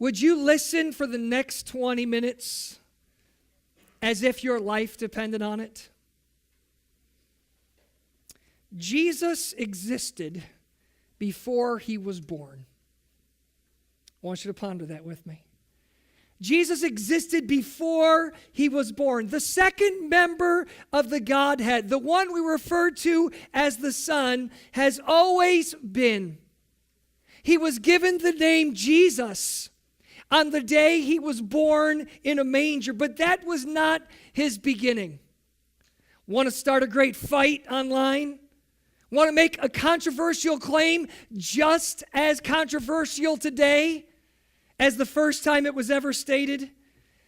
Would you listen for the next 20 minutes as if your life depended on it? Jesus existed before he was born. I want you to ponder that with me. Jesus existed before he was born. The second member of the Godhead, the one we refer to as the Son, has always been. He was given the name Jesus on the day he was born in a manger, but that was not his beginning. Want to start a great fight online? Want to make a controversial claim just as controversial today as the first time it was ever stated?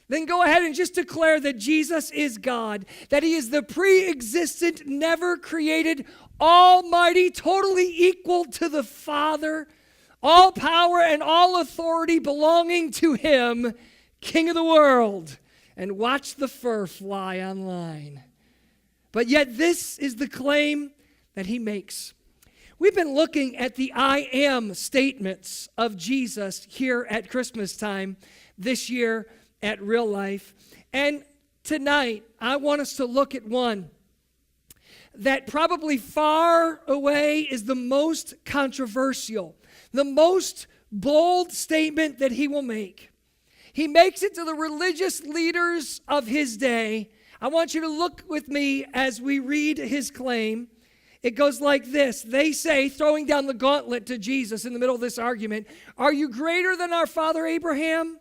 Then go ahead and just declare that Jesus is God, that he is the pre-existent, never created, almighty, totally equal to the Father, all power and all authority belonging to him, King of the world. And watch the fur fly online. But yet this is the claim that he makes. We've been looking at the I am statements of Jesus here at Christmas time this year at Real Life. And tonight, I want us to look at one that probably far away is the most controversial, the most bold statement that he will make. He makes it to the religious leaders of his day. I want you to look with me as we read his claim. It goes like this. They say, throwing down the gauntlet to Jesus in the middle of this argument, "Are you greater than our father Abraham?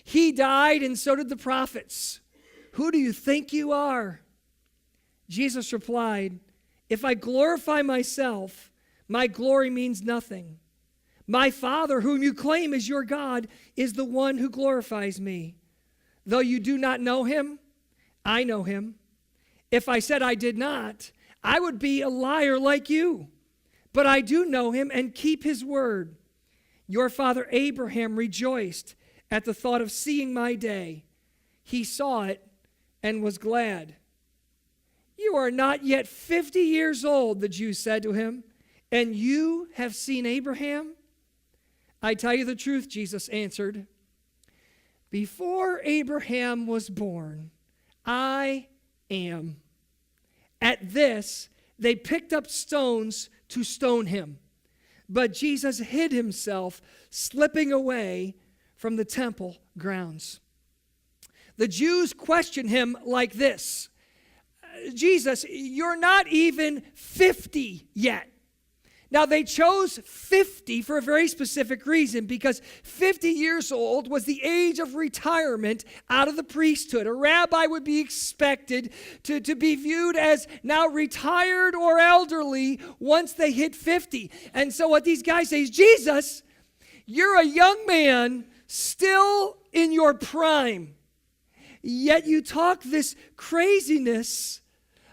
He died and so did the prophets. Who do you think you are?" Jesus replied, "If I glorify myself, my glory means nothing. My Father, whom you claim is your God, is the one who glorifies me. Though you do not know him, I know him. If I said I did not, I would be a liar like you. But I do know him and keep his word. Your father Abraham rejoiced at the thought of seeing my day. He saw it and was glad." "You are not yet 50 years old," the Jews said to him, "and you have seen Abraham?" "I tell you the truth," Jesus answered. "Before Abraham was born, I am." At this, they picked up stones to stone him. But Jesus hid himself, slipping away from the temple grounds. The Jews questioned him like this: "Jesus, you're not even 50 yet." Now, they chose 50 for a very specific reason, because 50 years old was the age of retirement out of the priesthood. A rabbi would be expected to be viewed as now retired or elderly once they hit 50. And so what these guys say is, "Jesus, you're a young man still in your prime, yet you talk this craziness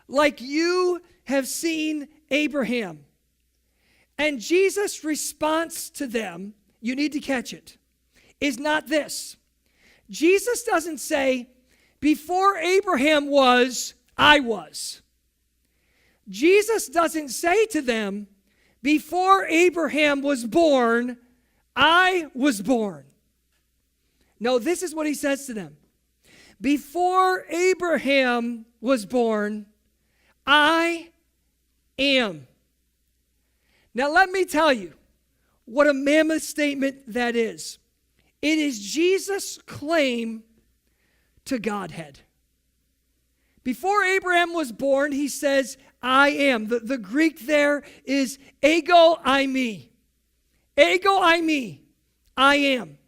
like you have seen Abraham." And Jesus' response to them, you need to catch it, is not this. Jesus doesn't say, "Before Abraham was, I was." Jesus doesn't say to them, "Before Abraham was born, I was born." No, this is what he says to them. "Before Abraham was born, I am." Now let me tell you what a mammoth statement that is. It is Jesus' claim to Godhead. Before Abraham was born, he says, "I am." The Greek there is ego eimi. Ego eimi. I am.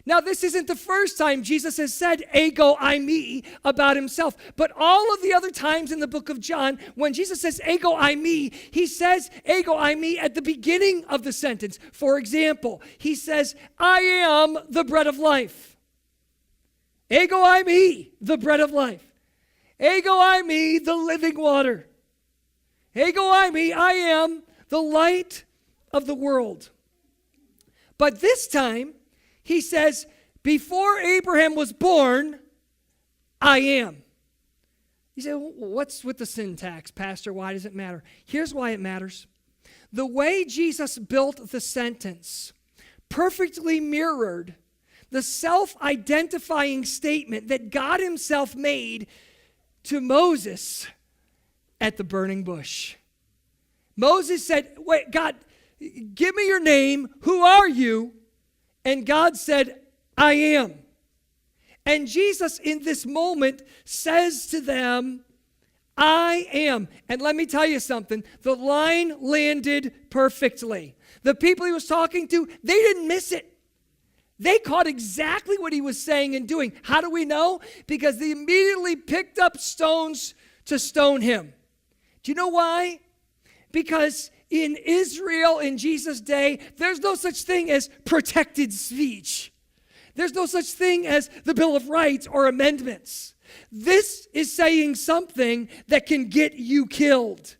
Now, this isn't the first time Jesus has said ego eimi about himself, but all of the other times in the book of John, when Jesus says ego eimi, he says ego eimi at the beginning of the sentence. For example, he says, "I am the bread of life." Ego eimi, the bread of life. Ego eimi, the living water. Ego eimi, I am the light of the world. But this time, he says, "Before Abraham was born, I am." You say, "Well, what's with the syntax, Pastor? Why does it matter?" Here's why it matters. The way Jesus built the sentence perfectly mirrored the self-identifying statement that God himself made to Moses at the burning bush. Moses said, wait, God, give me your name. Who are you? And God said, I am. And Jesus in this moment says to them, I am. And let me tell you something. The line landed perfectly. The people he was talking to, they didn't miss it. They caught exactly what he was saying and doing. How do we know? Because they immediately picked up stones to stone him. Do you know why? Because in Israel in Jesus' day, there's no such thing as protected speech. There's no such thing as the Bill of Rights or amendments. This is saying something that can get you killed.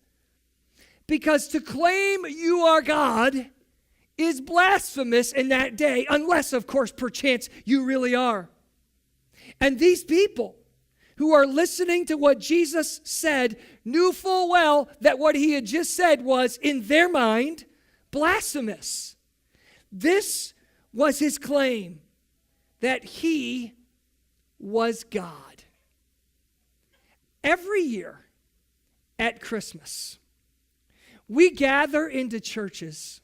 Because to claim you are God is blasphemous in that day, unless, of course, perchance you really are. And these people who are listening to what Jesus said knew full well that what he had just said was, in their mind, blasphemous. This was his claim, that he was God. Every year at Christmas, we gather into churches.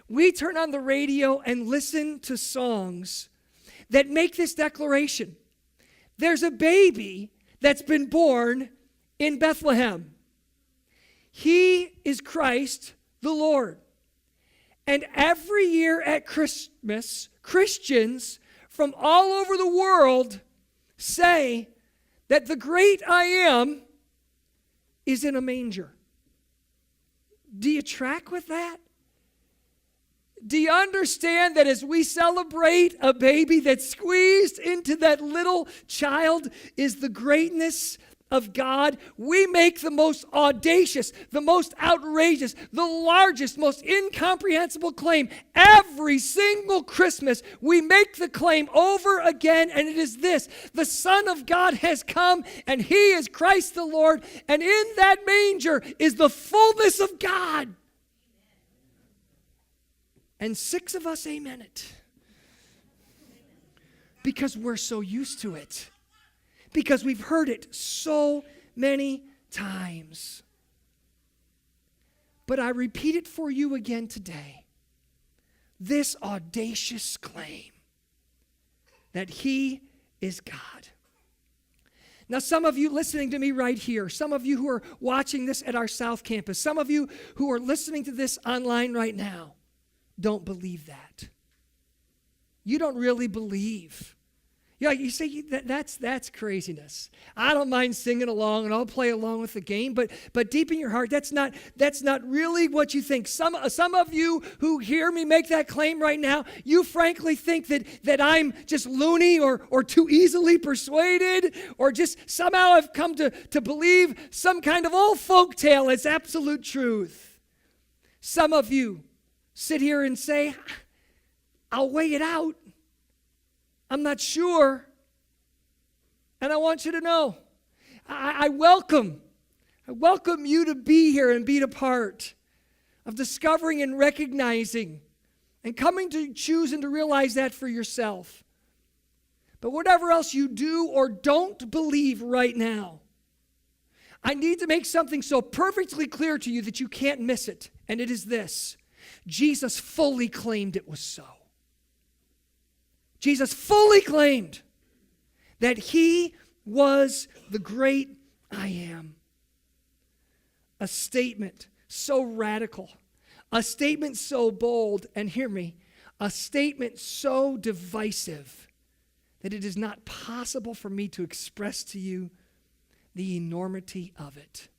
We turn on the radio and listen to songs that make this declaration. There's a baby that's been born in Bethlehem. He is Christ the Lord. And every year at Christmas, Christians from all over the world say that the great I am is in a manger. Do you track with that? Do you understand that as we celebrate a baby that's squeezed into that little child is the greatness of God? We make the most audacious, the most outrageous, the largest, most incomprehensible claim. Every single Christmas, we make the claim over again, and it is this: the Son of God has come, and he is Christ the Lord, and in that manger is the fullness of God. And 6 of us amen it. Because we're so used to it. Because we've heard it so many times. But I repeat it for you again today. This audacious claim that he is God. Now, some of you listening to me right here, some of you who are watching this at our South Campus, some of you who are listening to this online right now, don't believe that. You don't really believe. Yeah, you say that's craziness. I don't mind singing along and I'll play along with the game, but deep in your heart, that's not really what you think. Some of you who hear me make that claim right now, you frankly think that I'm just loony or too easily persuaded, or just somehow I've come to believe some kind of old folk tale as absolute truth. Some of you sit here and say, I'll weigh it out. I'm not sure. And I want you to know, I welcome you to be here and be a part of discovering and recognizing and coming to choose and to realize that for yourself. But whatever else you do or don't believe right now, I need to make something so perfectly clear to you that you can't miss it. And it is this: Jesus fully claimed it was so. Jesus fully claimed that he was the great I am. A statement so radical, a statement so bold, and hear me, a statement so divisive that it is not possible for me to express to you the enormity of it.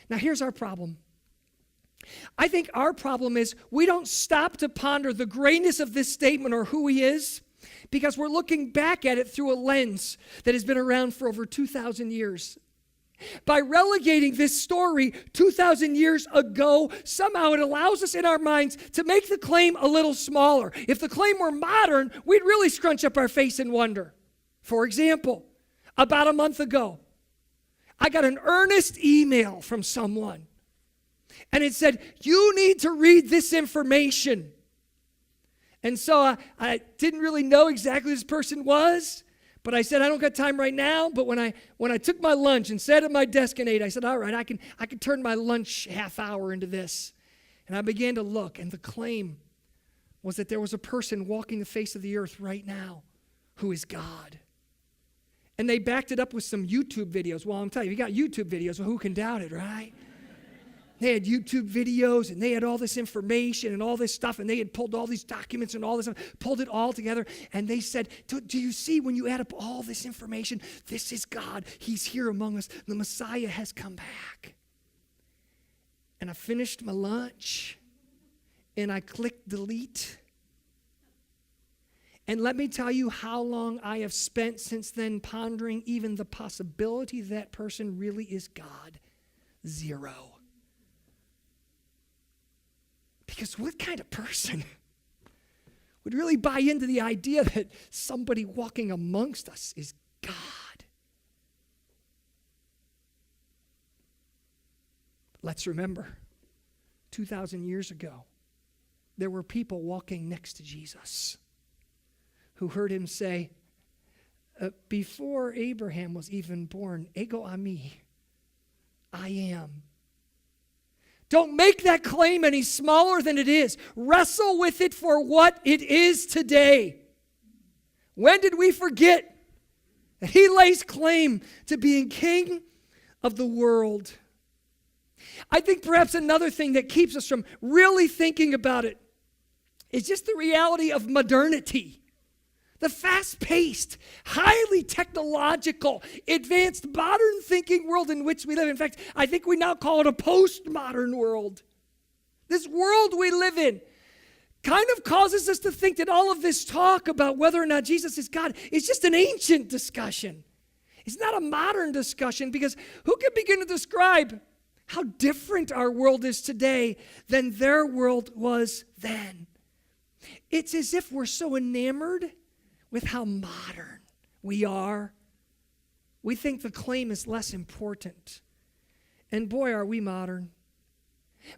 Now, here's our problem. I think our problem is we don't stop to ponder the greatness of this statement or who he is, because we're looking back at it through a lens that has been around for over 2,000 years. By relegating this story 2,000 years ago, somehow it allows us in our minds to make the claim a little smaller. If the claim were modern, we'd really scrunch up our face and wonder. For example, about a month ago, I got an earnest email from someone. And it said, you need to read this information. And so I didn't really know exactly who this person was, but I said, I don't got time right now. But when I took my lunch and sat at my desk and ate, I said, all right, I can turn my lunch half hour into this. And I began to look, and the claim was that there was a person walking the face of the earth right now who is God. And they backed it up with some YouTube videos. Well, I'm telling you, you got YouTube videos, well, who can doubt it, right? They had YouTube videos, and they had all this information and all this stuff, and they had pulled all these documents and all this stuff, pulled it all together, and they said, do you see when you add up all this information, this is God. He's here among us. The Messiah has come back. And I finished my lunch, and I clicked delete. And let me tell you how long I have spent since then pondering even the possibility that person really is God. 0. Because what kind of person would really buy into the idea that somebody walking amongst us is God? Let's remember, 2,000 years ago, there were people walking next to Jesus who heard him say, before Abraham was even born, ego eimi, I am. Don't make that claim any smaller than it is. Wrestle with it for what it is today. When did we forget that he lays claim to being king of the world? I think perhaps another thing that keeps us from really thinking about it is just the reality of modernity. The fast-paced, highly technological, advanced, modern thinking world in which we live. In fact, I think we now call it a postmodern world. This world we live in kind of causes us to think that all of this talk about whether or not Jesus is God is just an ancient discussion. It's not a modern discussion, because who can begin to describe how different our world is today than their world was then? It's as if we're so enamored with how modern we are, we think the claim is less important. And boy, are we modern.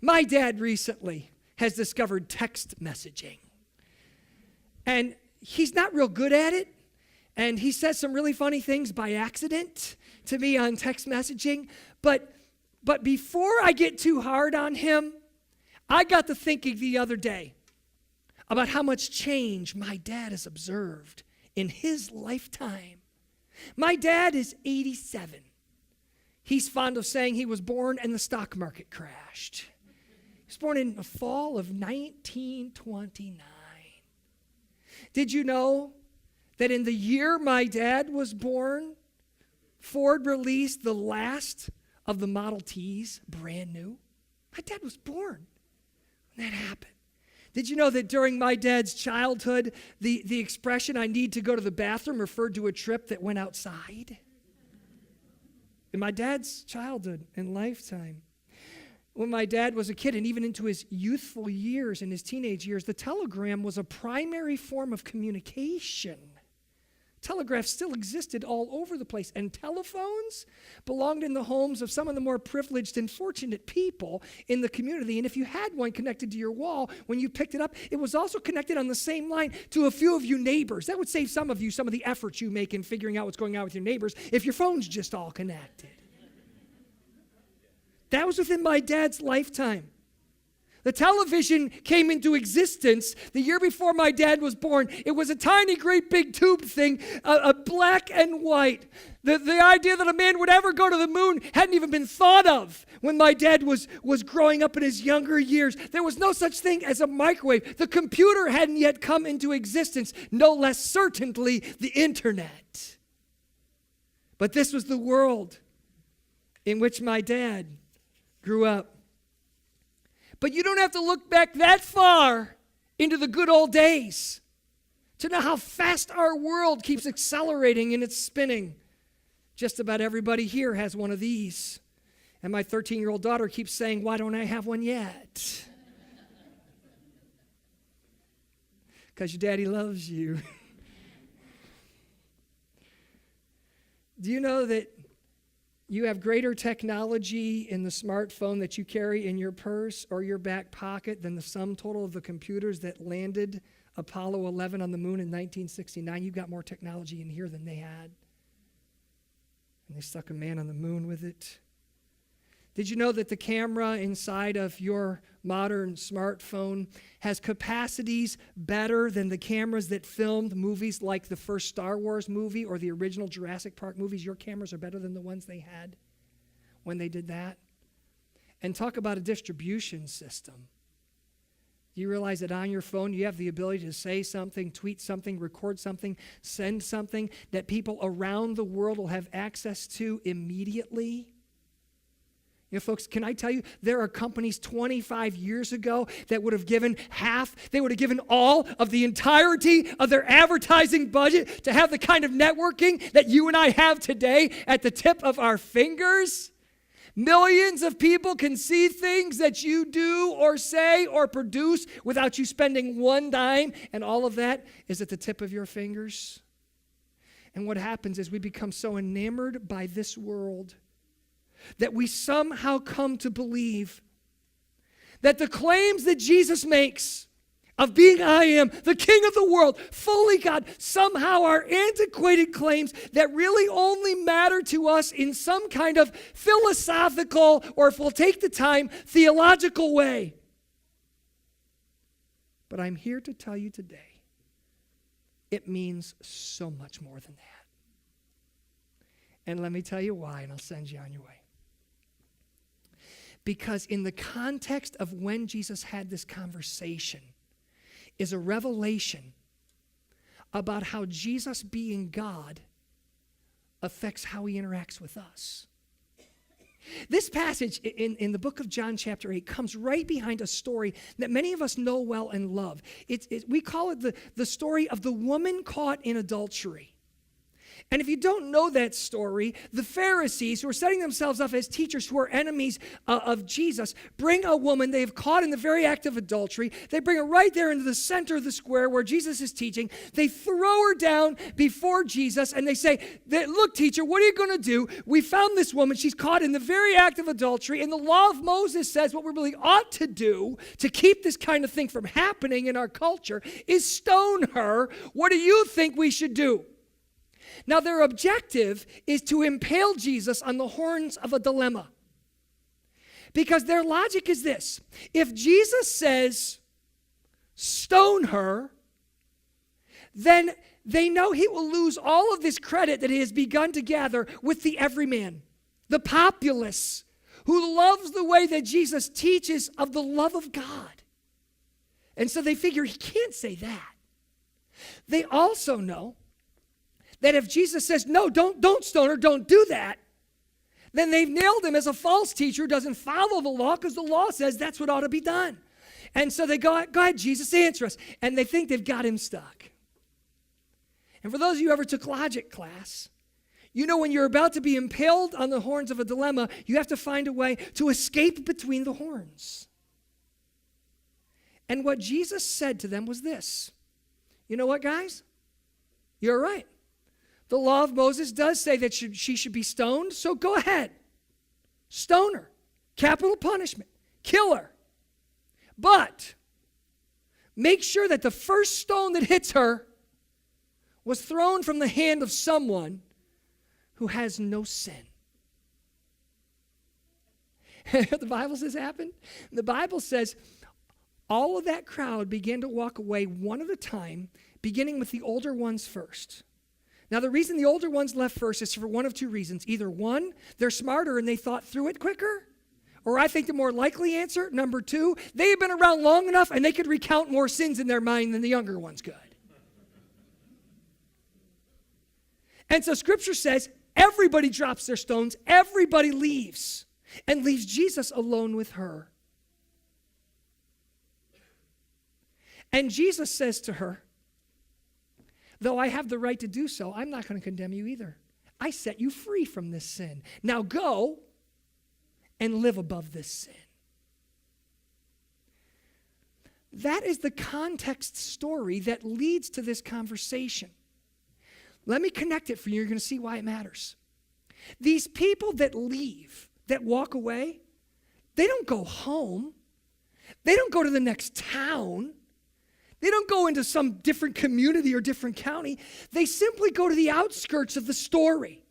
My dad recently has discovered text messaging. And he's not real good at it. And he says some really funny things by accident to me on text messaging. But before I get too hard on him, I got to thinking the other day about how much change my dad has observed in his lifetime. My dad is 87. He's fond of saying he was born and the stock market crashed. He was born in the fall of 1929. Did you know that in the year my dad was born, Ford released the last of the Model Ts, brand new? My dad was born when that happened. Did you know that during my dad's childhood, the expression, I need to go to the bathroom, referred to a trip that went outside? In my dad's childhood and lifetime, when my dad was a kid and even into his youthful years and his teenage years, the telegram was a primary form of communication. Telegraphs still existed all over the place, and telephones belonged in the homes of some of the more privileged and fortunate people in the community. And if you had one connected to your wall, when you picked it up, it was also connected on the same line to a few of you neighbors. That would save some of you some of the efforts you make in figuring out what's going on with your neighbors if your phone's just all connected. That was within my dad's lifetime. The television came into existence the year before my dad was born. It was a tiny, great big tube thing, a black and white. The idea that a man would ever go to the moon hadn't even been thought of when my dad was growing up in his younger years. There was no such thing as a microwave. The computer hadn't yet come into existence, no less certainly the internet. But this was the world in which my dad grew up. But you don't have to look back that far into the good old days to know how fast our world keeps accelerating in its spinning. Just about everybody here has one of these. And my 13-year-old daughter keeps saying, why don't I have one yet? Because your daddy loves you. Do you know that You have greater technology in the smartphone that you carry in your purse or your back pocket than the sum total of the computers that landed Apollo 11 on the moon in 1969. You've got more technology in here than they had. And they stuck a man on the moon with it. Did you know that the camera inside of your modern smartphone has capacities better than the cameras that filmed movies like the first Star Wars movie or the original Jurassic Park movies? Your cameras are better than the ones they had when they did that. And talk about a distribution system. Do you realize that on your phone you have the ability to say something, tweet something, record something, send something that people around the world will have access to immediately? You know, folks, can I tell you, there are companies 25 years ago that would have given half, they would have given all of the entirety of their advertising budget to have the kind of networking that you and I have today at the tip of our fingers. Millions of people can see things that you do or say or produce without you spending one dime, and all of that is at the tip of your fingers. And what happens is we become so enamored by this world that we somehow come to believe that the claims that Jesus makes of being I am, the King of the world, fully God, somehow are antiquated claims that really only matter to us in some kind of philosophical, or if we'll take the time, theological way. But I'm here to tell you today, it means so much more than that. And let me tell you why, and I'll send you on your way. Because in the context of when Jesus had this conversation is a revelation about how Jesus being God affects how he interacts with us. This passage in the book of John chapter 8 comes right behind a story that many of us know well and love. We call it the story of the woman caught in adultery. And if you don't know that story, the Pharisees, who are setting themselves up as teachers who are enemies of Jesus, bring a woman they've caught in the very act of adultery. They bring her right there into the center of the square where Jesus is teaching. They throw her down before Jesus, and they say, look, teacher, what are you going to do? We found this woman. She's caught in the very act of adultery, and the law of Moses says what we really ought to do to keep this kind of thing from happening in our culture is stone her. What do you think we should do? Now, their objective is to impale Jesus on the horns of a dilemma. Because their logic is this: if Jesus says, stone her, then they know he will lose all of this credit that he has begun to gather with the everyman, the populace, who loves the way that Jesus teaches of the love of God. And so they figure he can't say that. They also know that if Jesus says, no, don't stone her, don't do that, then they've nailed him as a false teacher who doesn't follow the law, because the law says that's what ought to be done. And so they go ahead, Jesus, answer us. And they think they've got him stuck. And for those of you who ever took logic class, you know when you're about to be impaled on the horns of a dilemma, you have to find a way to escape between the horns. And what Jesus said to them was this: you know what, guys? You're right. The law of Moses does say that she should be stoned, so go ahead. Stone her. Capital punishment. Kill her. But make sure that the first stone that hits her was thrown from the hand of someone who has no sin. The Bible says happened? The Bible says all of that crowd began to walk away one at a time, beginning with the older ones first. Now, the reason the older ones left first is for one of two reasons. Either one, they're smarter and they thought through it quicker. Or I think the more likely answer, number two, they had been around long enough and they could recount more sins in their mind than the younger ones could. And so Scripture says everybody drops their stones, everybody leaves, and leaves Jesus alone with her. And Jesus says to her, though I have the right to do so, I'm not going to condemn you either. I set you free from this sin. Now go and live above this sin. That is the context story that leads to this conversation. Let me connect it for you. You're going to see why it matters. These people that leave, that walk away, they don't go home. They don't go to the next town. They don't go into some different community or different county. They simply go to the outskirts of the story.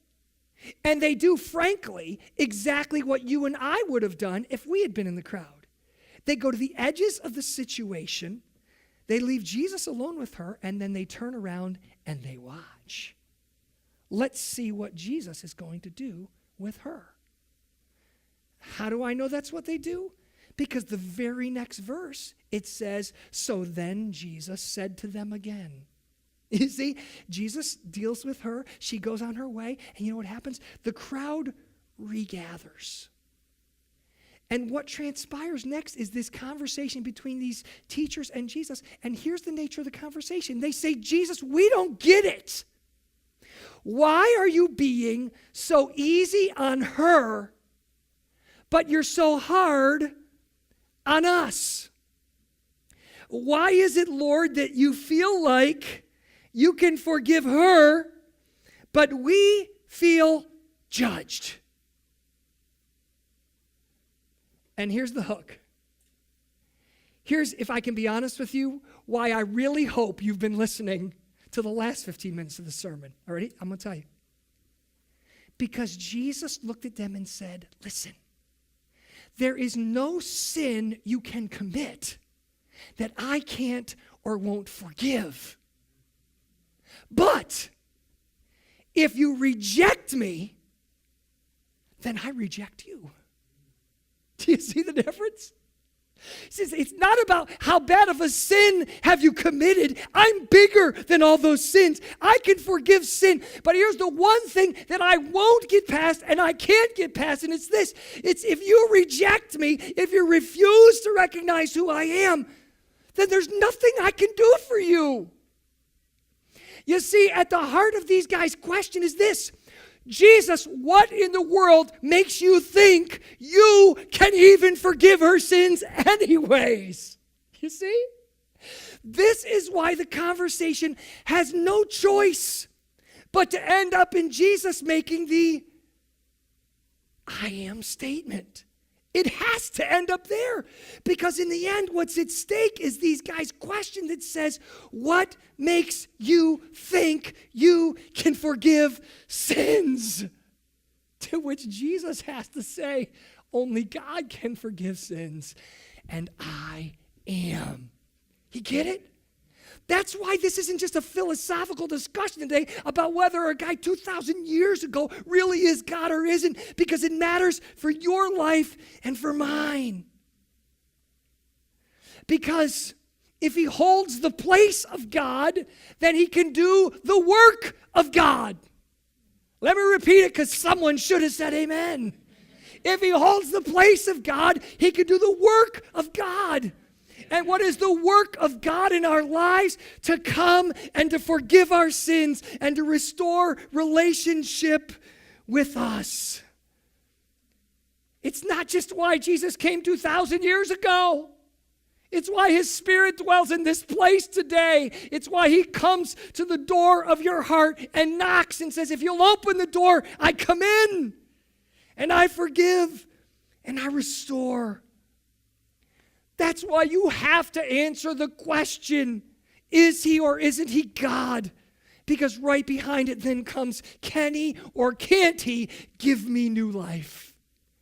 And they do, frankly, exactly what you and I would have done if we had been in the crowd. They go to the edges of the situation. They leave Jesus alone with her, and then they turn around and they watch. Let's see what Jesus is going to do with her. How do I know that's what they do? Because the very next verse, it says, so then Jesus said to them again. You see, Jesus deals with her. She goes on her way. And you know what happens? The crowd regathers. And what transpires next is this conversation between these teachers and Jesus. And here's the nature of the conversation. They say, Jesus, we don't get it. Why are you being so easy on her, but you're so hard on us? Why is it, Lord, that you feel like you can forgive her, but we feel judged? And here's the hook. Here's, if I can be honest with you, why I really hope you've been listening to the last 15 minutes of the sermon. All right? I'm going to tell you. Because Jesus looked at them and said, listen, there is no sin you can commit that I can't or won't forgive. But if you reject me, then I reject you. Do you see the difference? He says, it's not about how bad of a sin have you committed. I'm bigger than all those sins. I can forgive sin. But here's the one thing that I won't get past and I can't get past, and it's this. It's if you reject me, if you refuse to recognize who I am, then there's nothing I can do for you. You see, at the heart of these guys' question is this. Jesus, what in the world makes you think you can even forgive her sins anyways? You see? This is why the conversation has no choice but to end up in Jesus making the I am statement. It has to end up there because in the end, what's at stake is these guys' question that says, what makes you think you can forgive sins? To which Jesus has to say, only God can forgive sins, and I am. You get it? That's why this isn't just a philosophical discussion today about whether a guy 2,000 years ago really is God or isn't, because it matters for your life and for mine. Because if he holds the place of God, then he can do the work of God. Let me repeat it because someone should have said amen. If he holds the place of God, he can do the work of God. And what is the work of God in our lives? To come and to forgive our sins and to restore relationship with us. It's not just why Jesus came 2,000 years ago. It's why his Spirit dwells in this place today. It's why he comes to the door of your heart and knocks and says, if you'll open the door, I come in and I forgive and I restore. That's why you have to answer the question, is he or isn't he God? Because right behind it then comes, can he or can't he give me new life?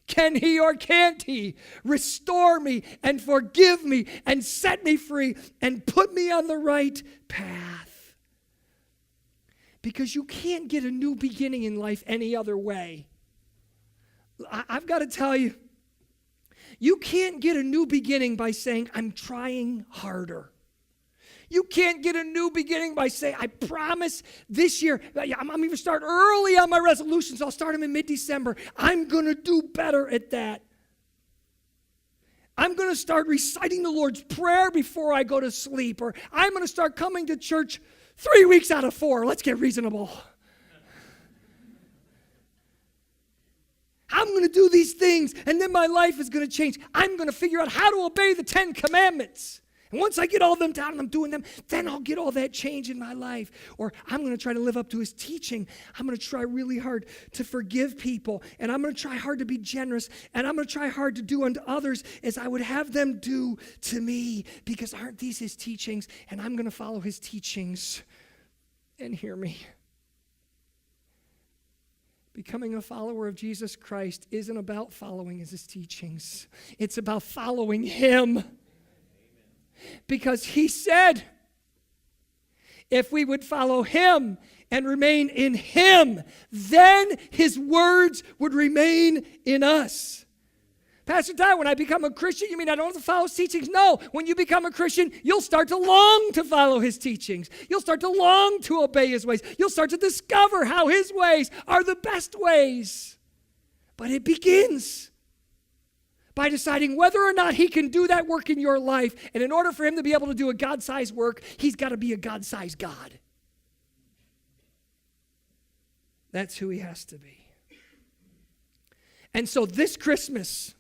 Can he or can't he restore me and forgive me and set me free and put me on the right path? Because you can't get a new beginning in life any other way. I've got to tell you, you can't get a new beginning by saying, I'm trying harder. You can't get a new beginning by saying, I promise this year, I'm going to start early on my resolutions. I'll start them in mid-December. I'm going to do better at that. I'm going to start reciting the Lord's Prayer before I go to sleep. Or I'm going to start coming to church 3 weeks out of 4. Let's get reasonable. I'm going to do these things, and then my life is going to change. I'm going to figure out how to obey the 10 Commandments. And once I get all of them down and I'm doing them, then I'll get all that change in my life. Or I'm going to try to live up to his teaching. I'm going to try really hard to forgive people. And I'm going to try hard to be generous. And I'm going to try hard to do unto others as I would have them do to me. Because aren't these his teachings? And I'm going to follow his teachings. And hear me. Becoming a follower of Jesus Christ isn't about following his teachings. It's about following him. Because he said, if we would follow him and remain in him, then his words would remain in us. Pastor Todd, when I become a Christian, you mean I don't have to follow his teachings? No, when you become a Christian, you'll start to long to follow his teachings. You'll start to long to obey his ways. You'll start to discover how his ways are the best ways. But it begins by deciding whether or not he can do that work in your life. And in order for him to be able to do a God-sized work, he's got to be a God-sized God. That's who he has to be. And so this Christmas,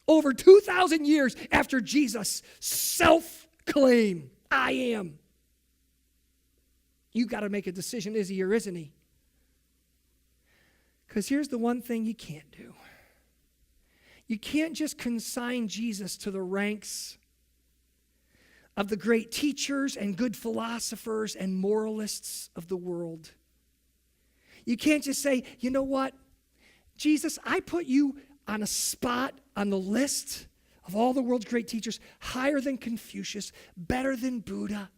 over 2,000 years after Jesus' self-claim, I am, you got to make a decision, is he or isn't he? Because here's the one thing you can't do. You can't just consign Jesus to the ranks of the great teachers and good philosophers and moralists of the world. You can't just say, you know what, Jesus, I put you on a spot on the list of all the world's great teachers, higher than Confucius, better than Buddha,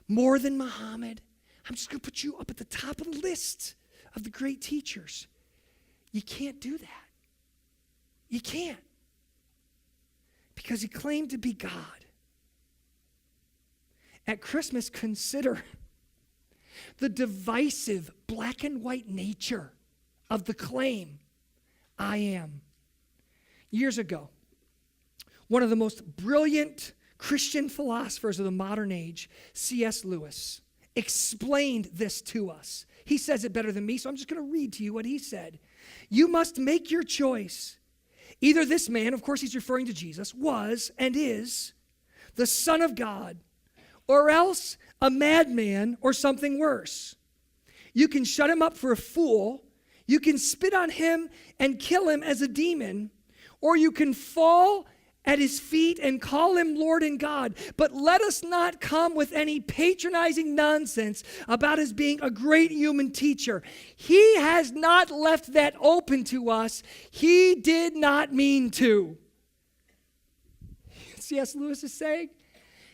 more than Muhammad. I'm just going to put you up at the top of the list of the great teachers. You can't do that. You can't. Because he claimed to be God. At Christmas, consider the divisive black and white nature of the claim, I am. Years ago, one of the most brilliant Christian philosophers of the modern age, C.S. Lewis, explained this to us. He says it better than me, so I'm just going to read to you what he said. You must make your choice. Either this man, of course he's referring to Jesus, was and is the Son of God, or else a madman or something worse. You can shut him up for a fool, you can spit on him and kill him as a demon, or you can fall at his feet and call him Lord and God. But let us not come with any patronizing nonsense about his being a great human teacher. He has not left that open to us. He did not mean to. C.S. Lewis is saying?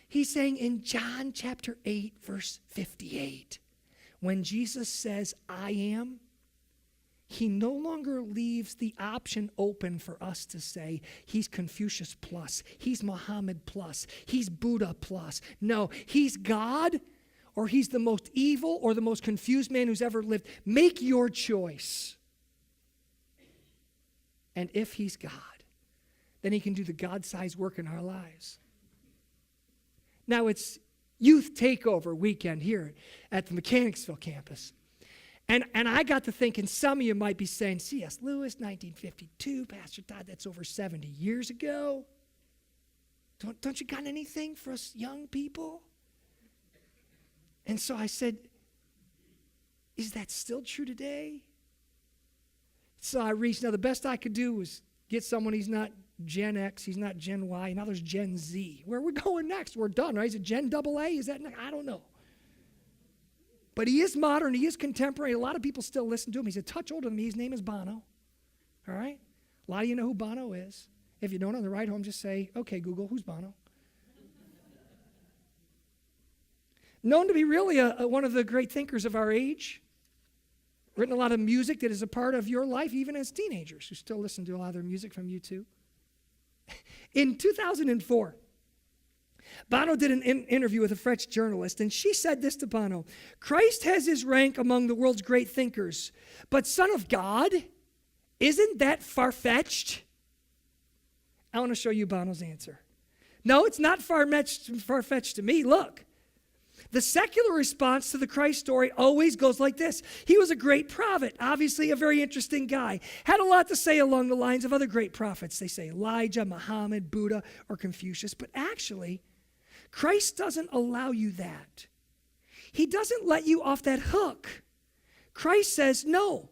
He's saying in John chapter 8, verse 58, when Jesus says, I am, he no longer leaves the option open for us to say, he's Confucius plus, he's Muhammad plus, he's Buddha plus. No, he's God, or he's the most evil or the most confused man who's ever lived. Make your choice. And if he's God, then he can do the God-sized work in our lives. Now, it's youth takeover weekend here at the Mechanicsville campus. And I got to thinking, some of you might be saying, C.S. Lewis, 1952, Pastor Todd, that's over 70 years ago. Don't you got anything for us young people? And so I said, is that still true today? So I reached, now the best I could do was get someone, he's not Gen X, he's not Gen Y, now there's Gen Z. Where are we going next? We're done, right? Is it Gen AA? Is that, I don't know. But he is modern, he is contemporary. A lot of people still listen to him. He's a touch older than me. His name is Bono. All right? A lot of you know who Bono is. If you don't, on the ride home, just say, okay, Google, who's Bono? Known to be really one of the great thinkers of our age. Written a lot of music that is a part of your life, even as teenagers who still listen to a lot of their music from U2. In 2004, Bono did an interview with a French journalist, and she said this to Bono: Christ has his rank among the world's great thinkers, but Son of God, isn't that far-fetched? I want to show you Bono's answer. No, it's not far-fetched to me. Look, the secular response to the Christ story always goes like this. He was a great prophet, obviously a very interesting guy, had a lot to say along the lines of other great prophets. They say Elijah, Muhammad, Buddha, or Confucius, but actually, Christ doesn't allow you that. He doesn't let you off that hook. Christ says, no,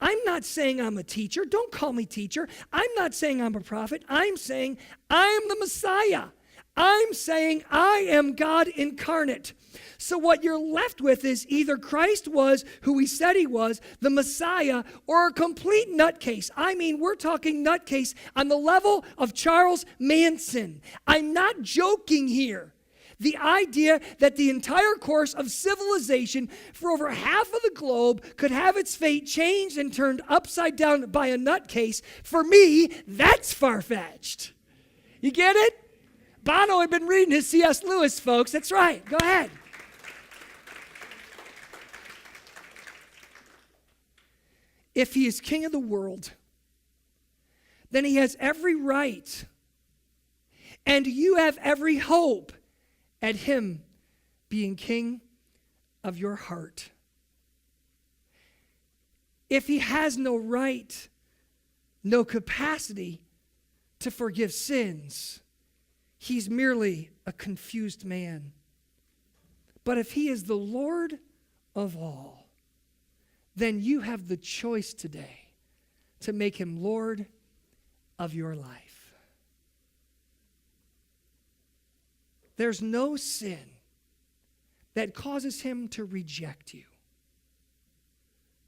I'm not saying I'm a teacher. Don't call me teacher. I'm not saying I'm a prophet. I'm saying I'm the Messiah. I'm saying I am God incarnate. So what you're left with is either Christ was who he said he was, the Messiah, or a complete nutcase. I mean, we're talking nutcase on the level of Charles Manson. I'm not joking here. The idea that the entire course of civilization for over half of the globe could have its fate changed and turned upside down by a nutcase, for me, that's far-fetched. You get it? Bono had been reading his C.S. Lewis, folks. That's right. Go ahead. If he is king of the world, then he has every right, and you have every hope at him being king of your heart. If he has no right, no capacity to forgive sins, he's merely a confused man. But if he is the Lord of all, then you have the choice today to make him Lord of your life. There's no sin that causes him to reject you.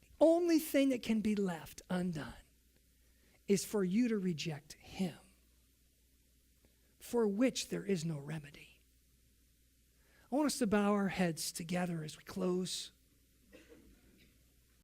The only thing that can be left undone is for you to reject him, for which there is no remedy. I want us to bow our heads together as we close.